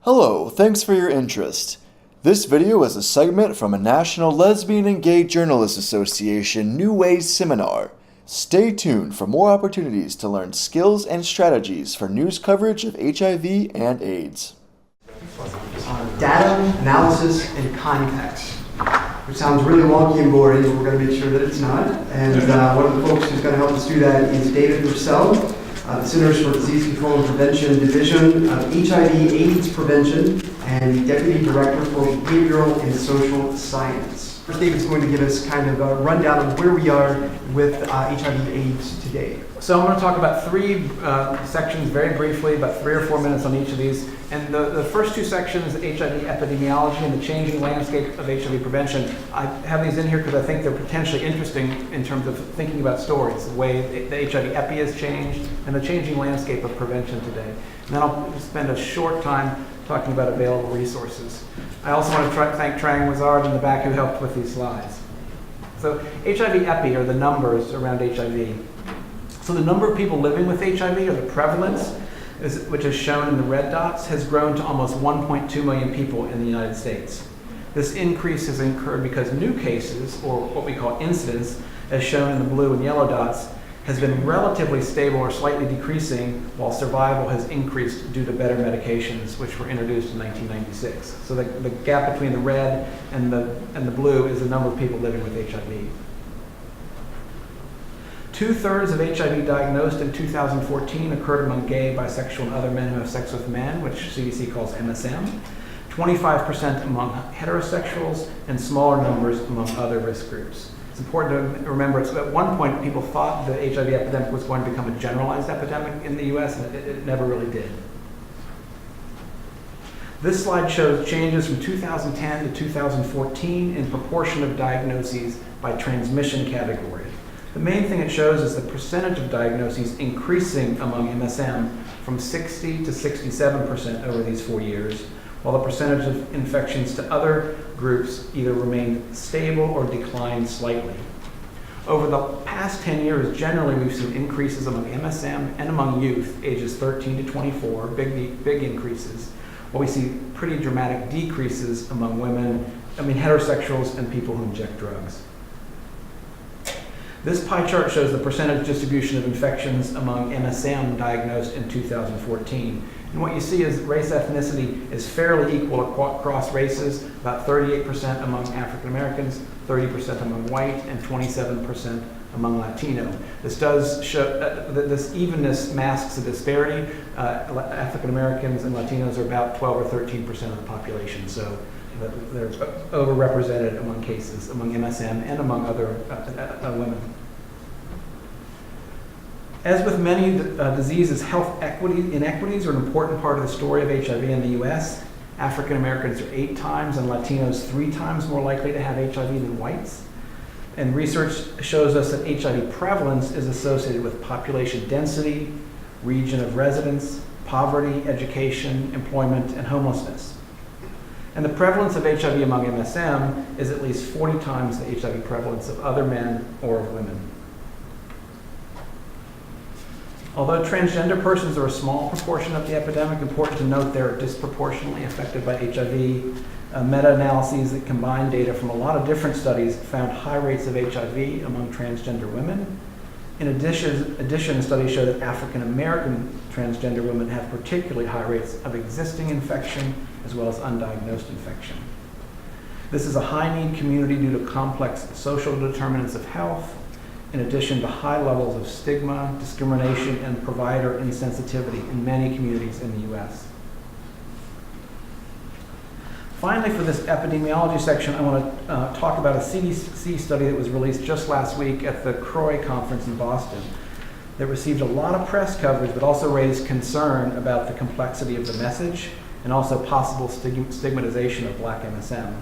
Hello, thanks for your interest. This video is a segment from a National Lesbian and Gay Journalists Association New Ways seminar. Stay tuned for more opportunities to learn skills and strategies for news coverage of HIV and AIDS. Data, analysis, and context, which sounds really wonky and boring, but we're going to make sure that it's not. And one of the folks who's going to help us do that is David Purcell, the Centers for Disease Control and Prevention Division of HIV/AIDS Prevention, and Deputy Director for Behavioral and Social Science. First, David's going to give us kind of a rundown of where we are with HIV/AIDS today. So I'm going to talk about three sections very briefly, about 3 or 4 minutes on each of these. And the first two sections, HIV epidemiology and the changing landscape of HIV prevention, I have these in here because I think they're potentially interesting in terms of thinking about stories, the way the HIV epi has changed and the changing landscape of prevention today. And then I'll spend a short time talking about available resources. I also want to thank Trang Wizard in the back who helped with these slides. So HIV epi are the numbers around HIV. So the number of people living with HIV, or the prevalence, which is shown in the red dots, has grown to almost 1.2 million people in the United States. This increase has occurred because new cases, or what we call incidence, as shown in the blue and yellow dots, has been relatively stable or slightly decreasing, while survival has increased due to better medications, which were introduced in 1996. So the gap between the red and the blue is the number of people living with HIV. 2/3 of HIV diagnosed in 2014 occurred among gay, bisexual, and other men who have sex with men, which CDC calls MSM. 25% among heterosexuals, and smaller numbers among other risk groups. It's important to remember, at one point people thought the HIV epidemic was going to become a generalized epidemic in the US, and it never really did. This slide shows changes from 2010 to 2014 in proportion of diagnoses by transmission category. The main thing it shows is the percentage of diagnoses increasing among MSM from 60 to 67% over these 4 years, while the percentage of infections to other groups either remained stable or declined slightly. Over the past 10 years, generally we've seen increases among MSM and among youth, ages 13 to 24, big increases, while we see pretty dramatic decreases among heterosexuals and people who inject drugs. This pie chart shows the percentage distribution of infections among MSM diagnosed in 2014. And what you see is race ethnicity is fairly equal across races, about 38% among African Americans, 30% among white, and 27% among Latino. This does show that this evenness masks the disparity. African Americans and Latinos are about 12 or 13% of the population, so they're overrepresented among cases, among MSM and among other women. As with many diseases, health inequities are an important part of the story of HIV in the US. African Americans are 8 times and Latinos 3 times more likely to have HIV than whites. And research shows us that HIV prevalence is associated with population density, region of residence, poverty, education, employment, and homelessness. And the prevalence of HIV among MSM is at least 40 times the HIV prevalence of other men or of women. Although transgender persons are a small proportion of the epidemic, important to note they're disproportionately affected by HIV. Meta-analyses that combine data from a lot of different studies found high rates of HIV among transgender women. In addition, studies show that African American transgender women have particularly high rates of existing infection as well as undiagnosed infection. This is a high-need community due to complex social determinants of health, in addition to high levels of stigma, discrimination, and provider insensitivity in many communities in the US. Finally, for this epidemiology section, I want to talk about a CDC study that was released just last week at the CROI conference in Boston that received a lot of press coverage, but also raised concern about the complexity of the message and also possible stigmatization of Black MSM.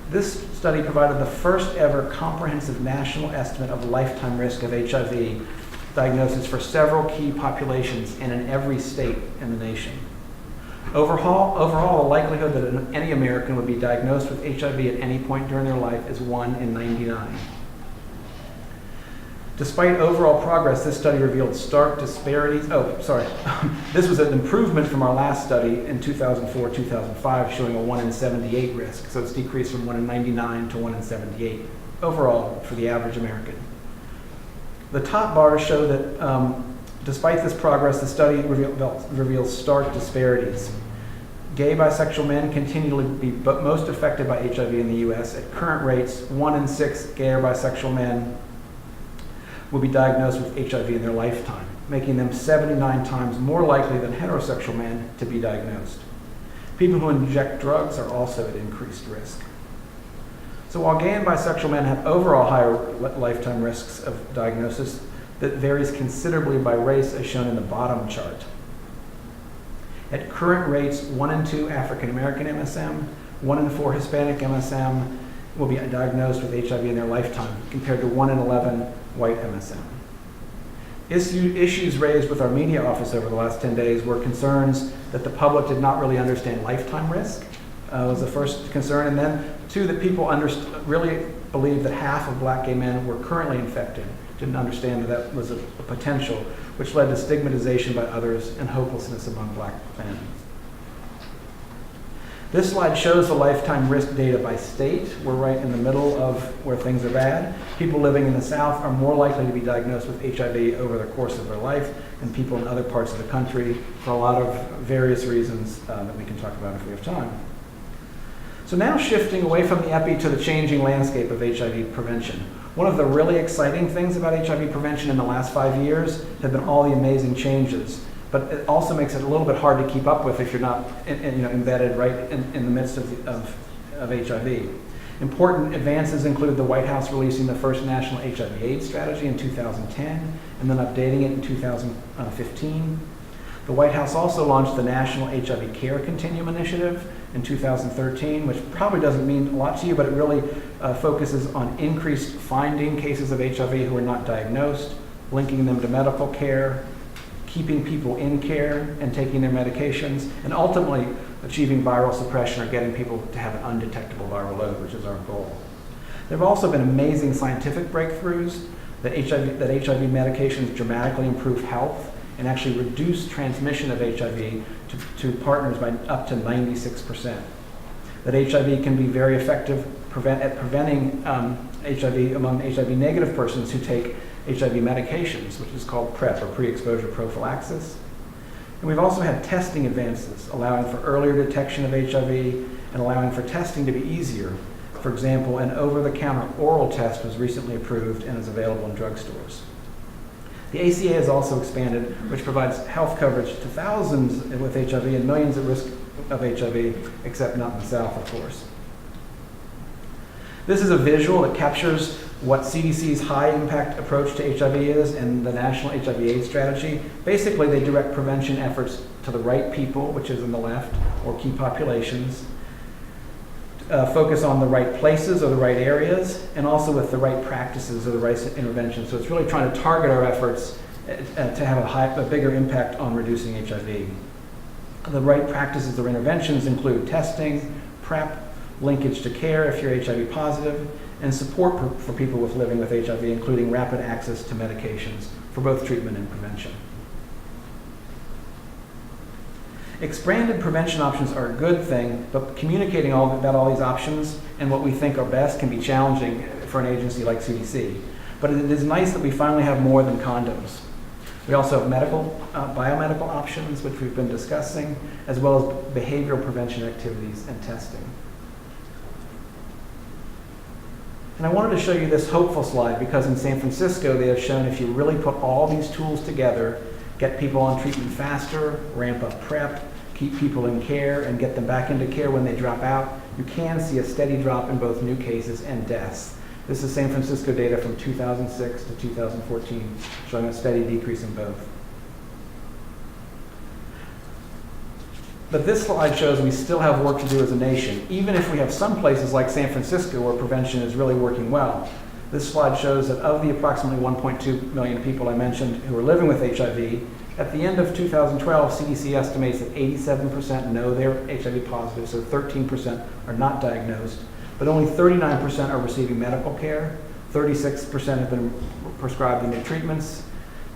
This study provided the first ever comprehensive national estimate of lifetime risk of HIV diagnosis for several key populations and in every state in the nation. Overall, the likelihood that any American would be diagnosed with HIV at any point during their life is 1 in 99. Despite overall progress, this study revealed stark disparities. This was an improvement from our last study in 2004-2005, showing a 1 in 78 risk. So it's decreased from 1 in 99 to 1 in 78 overall for the average American. The top bars show that despite this progress, the study reveals stark disparities. Gay bisexual men continue to be most affected by HIV in the US. At current rates, 1 in 6 gay or bisexual men will be diagnosed with HIV in their lifetime, making them 79 times more likely than heterosexual men to be diagnosed. People who inject drugs are also at increased risk. So while gay and bisexual men have overall higher lifetime risks of diagnosis, that varies considerably by race, as shown in the bottom chart. At current rates, 1 in 2 African American MSM, 1 in 4 Hispanic MSM will be diagnosed with HIV in their lifetime, compared to 1 in 11 white MSM. Issues raised with our media office over the last 10 days were concerns that the public did not really understand lifetime risk, was the first concern, and then 2, that people really believed that half of black gay men were currently infected, didn't understand that was a potential, which led to stigmatization by others and hopelessness among black men. This slide shows the lifetime risk data by state. We're right in the middle of where things are bad. People living in the South are more likely to be diagnosed with HIV over the course of their life than people in other parts of the country for a lot of various reasons that we can talk about if we have time. So now shifting away from the epi to the changing landscape of HIV prevention. One of the really exciting things about HIV prevention in the last 5 years have been all the amazing changes. But it also makes it a little bit hard to keep up with if you're not embedded right in the midst of HIV. Important advances include the White House releasing the first national HIV AIDS strategy in 2010 and then updating it in 2015. The White House also launched the National HIV Care Continuum Initiative in 2013, which probably doesn't mean a lot to you, but it really focuses on increased finding cases of HIV who are not diagnosed, linking them to medical care, keeping people in care and taking their medications, and ultimately achieving viral suppression or getting people to have an undetectable viral load, which is our goal. There have also been amazing scientific breakthroughs that HIV medications dramatically improve health and actually reduce transmission of HIV to partners by up to 96%. That HIV can be very effective at preventing HIV among HIV negative persons who take HIV medications, which is called PrEP, or pre-exposure prophylaxis. And we've also had testing advances, allowing for earlier detection of HIV and allowing for testing to be easier. For example, an over-the-counter oral test was recently approved and is available in drugstores. The ACA has also expanded, which provides health coverage to thousands with HIV and millions at risk of HIV, except not in the South, of course. This is a visual that captures what CDC's high-impact approach to HIV is and the National HIV/AIDS strategy. Basically, they direct prevention efforts to the right people, which is on the left, or key populations, focus on the right places or the right areas, and also with the right practices or the right interventions. So it's really trying to target our efforts to have a bigger impact on reducing HIV. The right practices or interventions include testing, PrEP, linkage to care if you're HIV positive, and support for people living with HIV, including rapid access to medications for both treatment and prevention. Expanded prevention options are a good thing, but communicating about all these options and what we think are best can be challenging for an agency like CDC. But it is nice that we finally have more than condoms. We also have biomedical options, which we've been discussing, as well as behavioral prevention activities and testing. And I wanted to show you this hopeful slide because in San Francisco, they have shown if you really put all these tools together, get people on treatment faster, ramp up PrEP, keep people in care, and get them back into care when they drop out, you can see a steady drop in both new cases and deaths. This is San Francisco data from 2006 to 2014, showing a steady decrease in both. But this slide shows we still have work to do as a nation, even if we have some places like San Francisco where prevention is really working well. This slide shows that of the approximately 1.2 million people I mentioned who are living with HIV, at the end of 2012, CDC estimates that 87% know they're HIV positive, so 13% are not diagnosed, but only 39% are receiving medical care, 36% have been prescribed the new treatments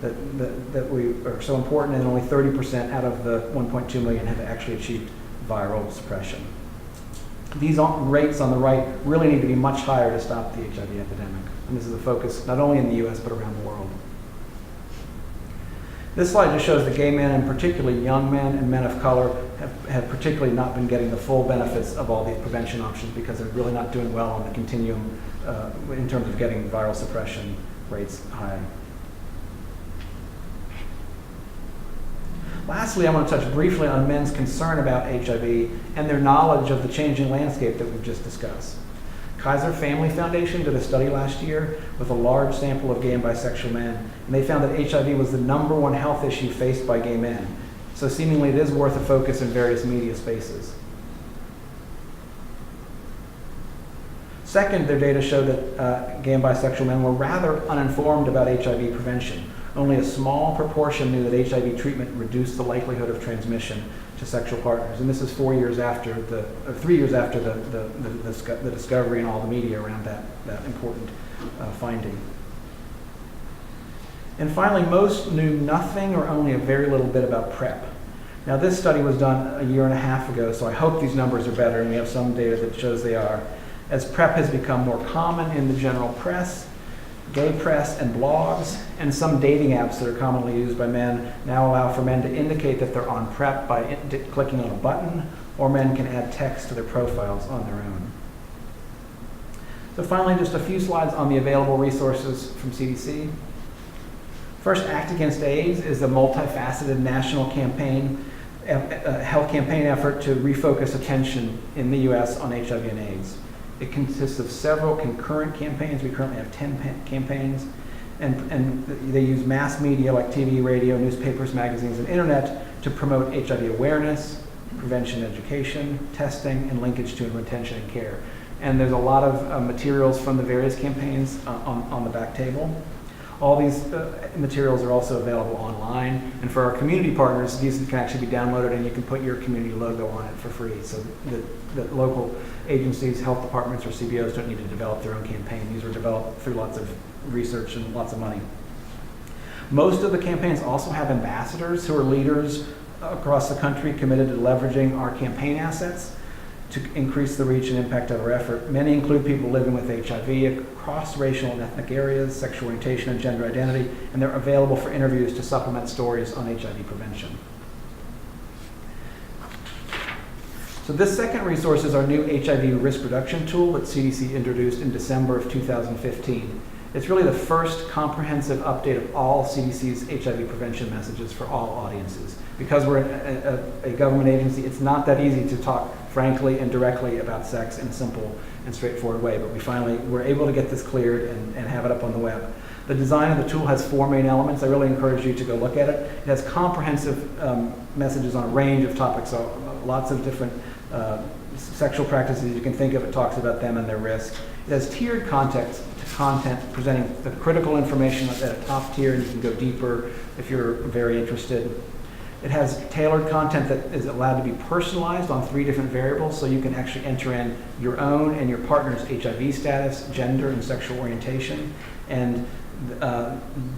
that we are so important, and only 30% out of the 1.2 million have actually achieved viral suppression. These rates on the right really need to be much higher to stop the HIV epidemic. And this is a focus not only in the US, but around the world. This slide just shows that gay men, and particularly young men and men of color, have particularly not been getting the full benefits of all these prevention options because they're really not doing well on the continuum in terms of getting viral suppression rates high. Lastly, I want to touch briefly on men's concern about HIV and their knowledge of the changing landscape that we've just discussed. Kaiser Family Foundation did a study last year with a large sample of gay and bisexual men, and they found that HIV was the #1 health issue faced by gay men. So seemingly it is worth a focus in various media spaces. Second, their data showed that gay and bisexual men were rather uninformed about HIV prevention. Only a small proportion knew that HIV treatment reduced the likelihood of transmission to sexual partners. And this is 3 years after the discovery and all the media around that important finding. And finally, most knew nothing or only a very little bit about PrEP. Now, this study was done a year and a half ago, so I hope these numbers are better, and we have some data that shows they are. As PrEP has become more common in the general press, gay press, and blogs, and some dating apps that are commonly used by men now allow for men to indicate that they're on PrEP by clicking on a button, or men can add text to their profiles on their own. So finally, just a few slides on the available resources from CDC. First, Act Against AIDS is a multifaceted national campaign, health campaign effort to refocus attention in the US on HIV and AIDS. It consists of several concurrent campaigns. We currently have 10 campaigns, and they use mass media like TV, radio, newspapers, magazines, and internet to promote HIV awareness, prevention education, testing, and linkage to retention and care. And there's a lot of materials from the various campaigns on the back table. All these materials are also available online, and for our community partners, these can actually be downloaded, and you can put your community logo on it for free, so that local agencies, health departments, or CBOs don't need to develop their own campaign. These were developed through lots of research and lots of money. Most of the campaigns also have ambassadors who are leaders across the country committed to leveraging our campaign assets to increase the reach and impact of our effort. Many include people living with HIV across racial and ethnic areas, sexual orientation and gender identity, and they're available for interviews to supplement stories on HIV prevention. So this second resource is our new HIV risk reduction tool that CDC introduced in December of 2015. It's really the first comprehensive update of all CDC's HIV prevention messages for all audiences. Because we're a government agency, it's not that easy to talk frankly and directly about sex in a simple and straightforward way, but we finally were able to get this cleared and have it up on the web. The design of the tool has 4 main elements. I really encourage you to go look at it. It has comprehensive messages on a range of topics, so lots of different sexual practices you can think of. It talks about them and their risk. It has tiered content presenting the critical information at a top tier, and you can go deeper if you're very interested. It has tailored content that is allowed to be personalized on 3 different variables, so you can actually enter in your own and your partner's HIV status, gender, and sexual orientation. And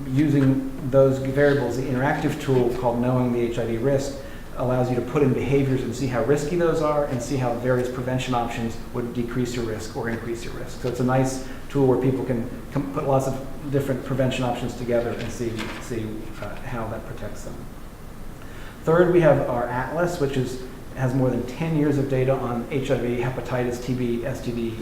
using those variables, the interactive tool called Knowing the HIV Risk allows you to put in behaviors and see how risky those are and see how various prevention options would decrease your risk or increase your risk. So it's a nice tool where people can put lots of different prevention options together and see how that protects them. Third, we have our Atlas, which has more than 10 years of data on HIV, hepatitis, TB, STD,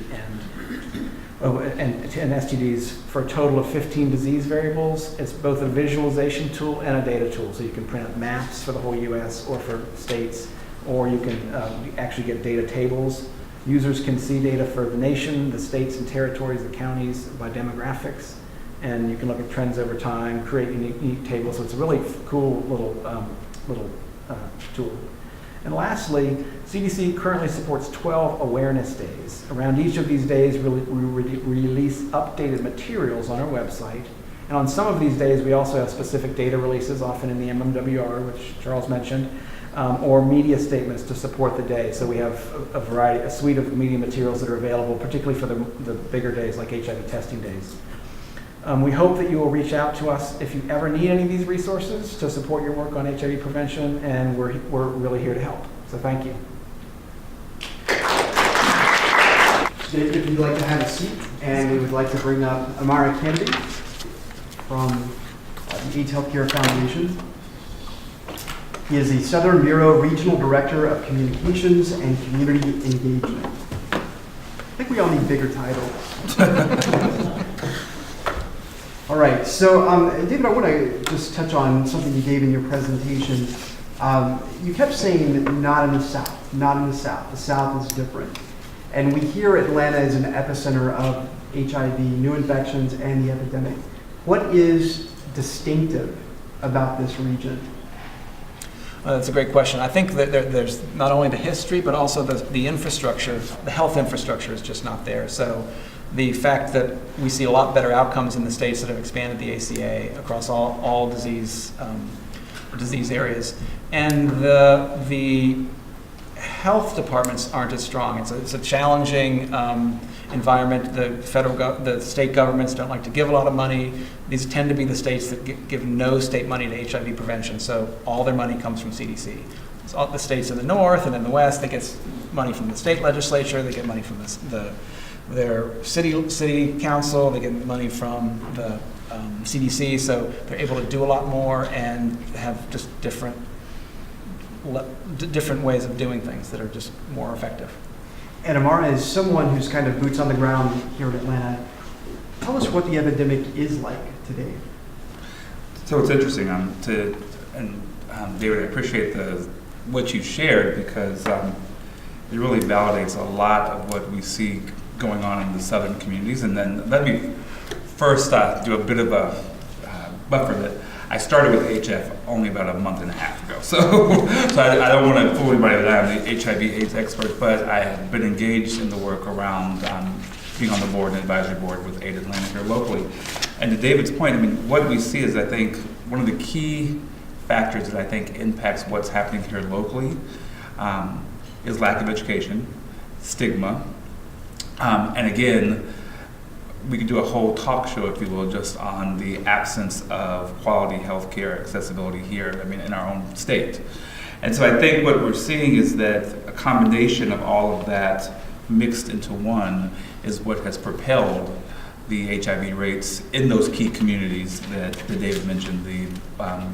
and STDs for a total of 15 disease variables. It's both a visualization tool and a data tool, so you can print out maps for the whole US or for states, or you can actually get data tables. Users can see data for the nation, the states and territories, the counties by demographics, and you can look at trends over time, create unique tables. So it's a really cool little tool. And lastly, CDC currently supports 12 awareness days. Around each of these days, we release updated materials on our website. And on some of these days, we also have specific data releases, often in the MMWR, which Charles mentioned. or media statements to support the day. So we have a suite of media materials that are available, particularly for the bigger days like HIV testing days. We hope that you will reach out to us if you ever need any of these resources to support your work on HIV prevention, and we're really here to help. So thank you. David, if you'd like to have a seat, and we would like to bring up Emory Kennedy from the AIDS Healthcare Foundation. He is the Southern Bureau Regional Director of Communications and Community Engagement. I think we all need bigger titles. All right, so David, I want to just touch on something you gave in your presentation. You kept saying not in the South, not in the South. The South is different. And we hear Atlanta as an epicenter of HIV, new infections, and the epidemic. What is distinctive about this region? That's a great question. I think that there's not only the history, but also the infrastructure, the health infrastructure is just not there. So the fact that we see a lot better outcomes in the states that have expanded the ACA across all disease areas. And the health departments aren't as strong. It's a challenging environment. The state governments don't like to give a lot of money. These tend to be the states that give no state money to HIV prevention, so all their money comes from CDC. So all the states in the north and in the west, they get money from the state legislature, they get money from their city council, they get money from the CDC, so they're able to do a lot more and have just different ways of doing things that are just more effective. And Amara, as someone who's kind of boots on the ground here in Atlanta, tell us what the epidemic is like today. So it's interesting, David, I appreciate what you shared, because it really validates a lot of what we see going on in the southern communities. And then let me first do a bit of a buffer that I started with HF only about a month and a half ago. So I don't want to fool anybody that I'm the HIV/AIDS expert, but I have been engaged in the work around being on the board and advisory board with AIDS Atlanta here locally. And to David's point, I mean, what we see is, I think, one of the key factors that I think impacts what's happening here locally is lack of education, stigma, and again, we could do a whole talk show, if you will, just on the absence of quality healthcare accessibility here, I mean, in our own state. And so I think what we're seeing is that a combination of all of that mixed into one is what has propelled the HIV rates in those key communities that David mentioned, the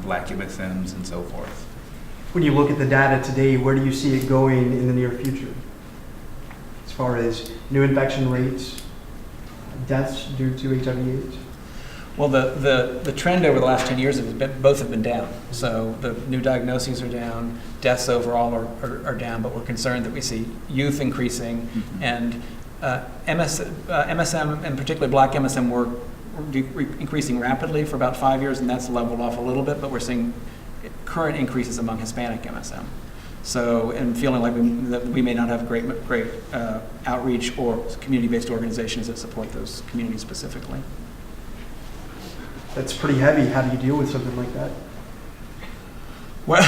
Black MSMs and so forth. When you look at the data today, where do you see it going in the near future? As far as new infection rates, deaths due to HIV/AIDS? Well, the trend over the last 10 years both have been down. So the new diagnoses are down, deaths overall are down, but we're concerned that we see youth increasing, and MSM, and particularly Black MSM, were increasing rapidly for about 5 years, and that's leveled off a little bit, but we're seeing current increases among Hispanic MSM. So, and feeling like we may not have great outreach or community-based organizations that support those communities specifically. That's pretty heavy. How do you deal with something like that? Well,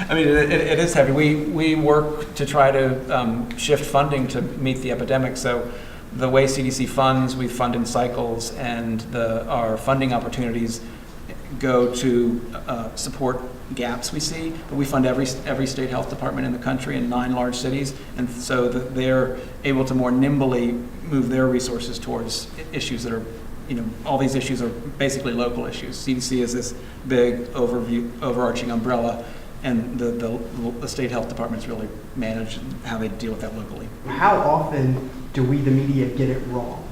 I mean, it is heavy. We work to try to shift funding to meet the epidemic. So the way CDC funds, we fund in cycles, and our funding opportunities go to support gaps we see, but we fund every state health department in the country in 9 large cities, and so that they're able to more nimbly move their resources towards issues that are, all these issues are basically local issues. CDC is this big overarching umbrella, and the state health departments really manage how they deal with that locally. How often do we, the media, get it wrong?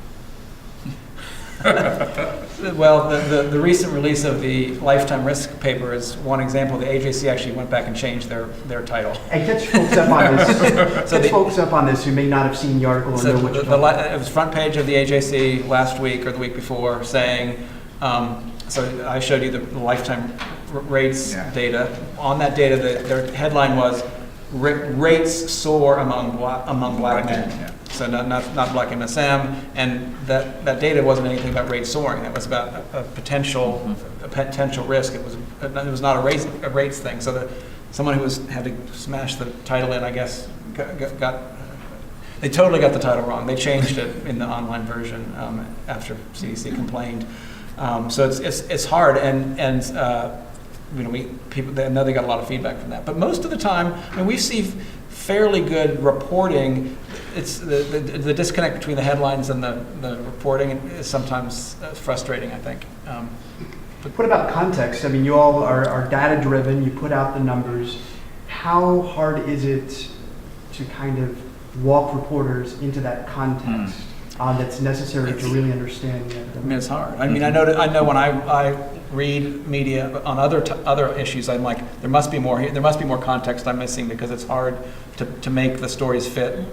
Well, the recent release of the lifetime risk paper is one example. The AJC actually went back and changed their title. And catch folks up on this. Folks up on this who may not have seen the article or know what you're talking about. It was front page of the AJC last week or the week before, saying. So I showed you the lifetime rates data. On that data, their headline was "Rates soar among black men." Yeah. so not black MSM, and that data wasn't anything about rate soaring. That was about a potential risk. It was not a rates thing. So someone who had to smash the title in, I guess, they totally got the title wrong. They changed it in the online version after CDC complained. So it's hard, and I know they got a lot of feedback from that. But most of the time, we see fairly good reporting. It's the disconnect between the headlines and the reporting is sometimes frustrating, I think. But what about context? I mean, you all are data driven. You put out the numbers. How hard is it to kind of walk reporters into that context that's necessary to really understand the epidemic? I mean, it's hard. I mean, I know when I read media on other issues, I'm like, there must be more here. There must be more context I'm missing, because it's hard to make the stories fit.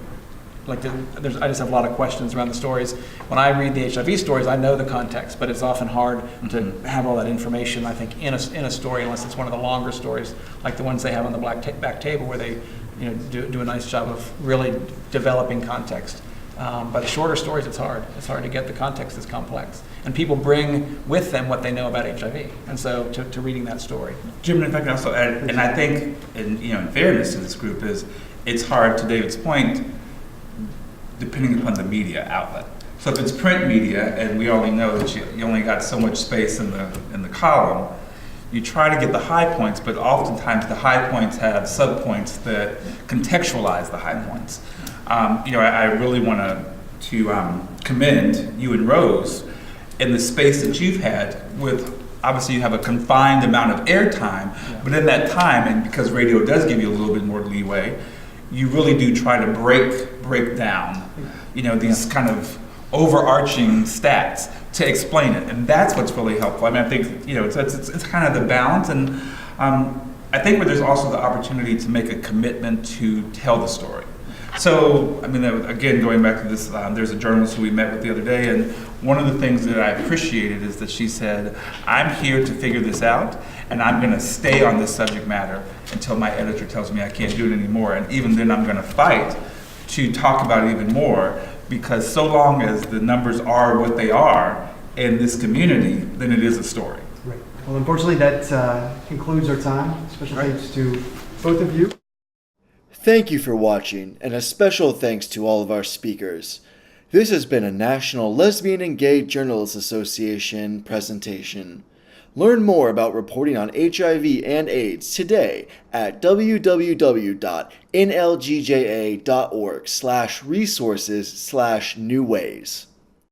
Like I just have a lot of questions around the stories. When I read the HIV stories, I know the context, but it's often hard to have all that information, I think, in a story, unless it's one of the longer stories, like the ones they have on the back table, where they do a nice job of really developing context. But the shorter stories, it's hard. It's hard to get the context that's complex. And people bring with them what they know about HIV. And so to reading that story. Jim, if I can also add, and I think, in fairness to this group, is it's hard, to David's point, depending upon the media outlet. So if it's print media, and we already know that you only got so much space in the column, you try to get the high points, but oftentimes the high points have subpoints that contextualize the high points. I really want to commend you and Rose in the space that you've had with, obviously you have a confined amount of airtime, but in that time, and because radio does give you a little bit more leeway, you really do try to break down, these kind of overarching stats to explain it, and that's what's really helpful. I mean, I think it's kind of the balance, and I think where there's also the opportunity to make a commitment to tell the story. So, I mean, again, going back to this, there's a journalist who we met with the other day, and one of the things that I appreciated is that she said, I'm here to figure this out, and I'm going to stay on this subject matter until my editor tells me I can't do it anymore, and even then I'm going to fight to talk about it even more, because so long as the numbers are what they are in this community, then it is a story. Right. Well, unfortunately, that concludes our time. Special thanks to both of you. Thank you for watching, and a special thanks to all of our speakers. This has been a National Lesbian and Gay Journalists Association presentation. Learn more about reporting on HIV and AIDS today at www.nlgja.org/resources/newways.